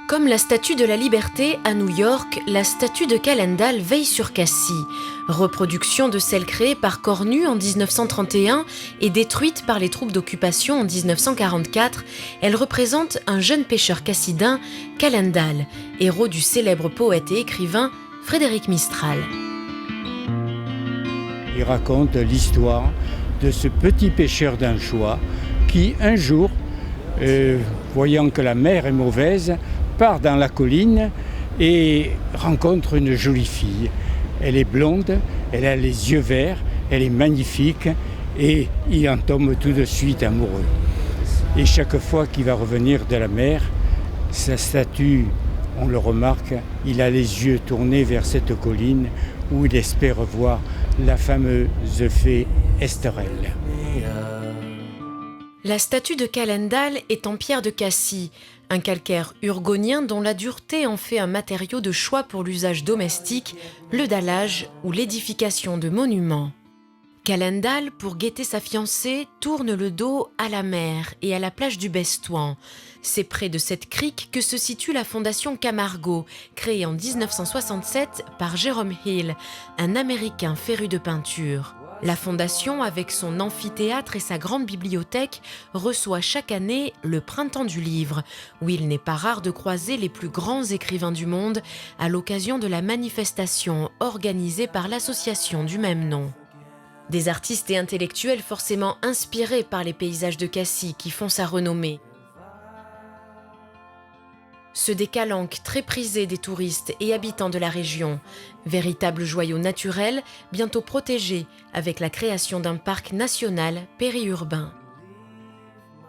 Comme la Statue de la Liberté à New York, la statue de Calendal veille sur Cassie. Reproduction de celle créée par Cornu en 1931 et détruite par les troupes d'occupation en 1944, elle représente un jeune pêcheur cassidin, Calendal, héros du célèbre poète et écrivain Frédéric Mistral. Il raconte l'histoire de ce petit pêcheur d'anchois qui, un jour, voyant que la mer est mauvaise, part dans la colline et rencontre une jolie fille. Elle est blonde, elle a les yeux verts, elle est magnifique et il en tombe tout de suite amoureux. Et chaque fois qu'il va revenir de la mer, sa statue, on le remarque, il a les yeux tournés vers cette colline où il espère voir la fameuse fée Esterelle. La statue de Calendal est en pierre de Cassie, un calcaire urgonien dont la dureté en fait un matériau de choix pour l'usage domestique, le dallage ou l'édification de monuments. Calendal, pour guetter sa fiancée, tourne le dos à la mer et à la plage du Bestouan. C'est près de cette crique que se situe la fondation Camargo, créée en 1967 par Jerome Hill, un Américain féru de peinture. La fondation, avec son amphithéâtre et sa grande bibliothèque, reçoit chaque année le Printemps du Livre, où il n'est pas rare de croiser les plus grands écrivains du monde à l'occasion de la manifestation organisée par l'association du même nom. Des artistes et intellectuels forcément inspirés par les paysages de Cassie qui font sa renommée. Ceux des Calanques, très prisés des touristes et habitants de la région, véritable joyau naturel, bientôt protégé avec la création d'un parc national périurbain.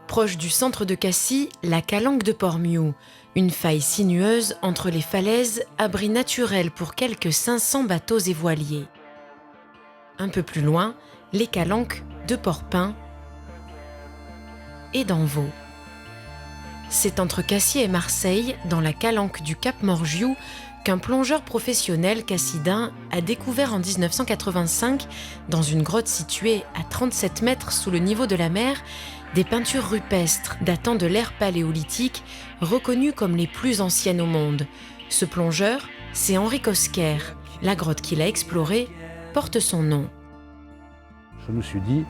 Proche du centre de Cassie, la Calanque de Portmeau, une faille sinueuse entre les falaises, abri naturel pour quelques 500 bateaux et voiliers. Un peu plus loin, les Calanques de Porpin et d'Envaux. C'est entre Cassis et Marseille, dans la calanque du Cap Morgiou, qu'un plongeur professionnel cassidin a découvert en 1985, dans une grotte située à 37 mètres sous le niveau de la mer, des peintures rupestres datant de l'ère paléolithique, reconnues comme les plus anciennes au monde. Ce plongeur, c'est Henri Cosquer. La grotte qu'il a explorée porte son nom. Je me suis dit,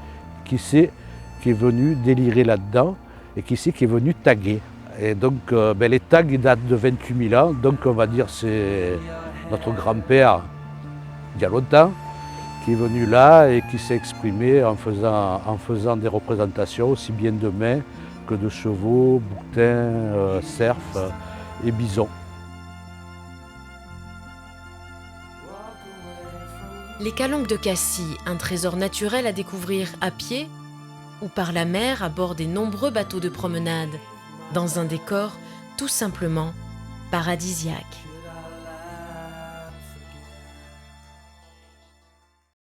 qui c'est qui est venu délirer là-dedans et qui c'est qui est venu taguer. Et donc les tags datent de 28 000 ans, donc on va dire c'est notre grand-père il y a longtemps qui est venu là et qui s'est exprimé en faisant des représentations aussi bien de mains que de chevaux, bouquetins, cerfs et bisons. Les Calanques de Cassie, un trésor naturel à découvrir à pied ou par la mer à bord des nombreux bateaux de promenade, dans un décor tout simplement paradisiaque.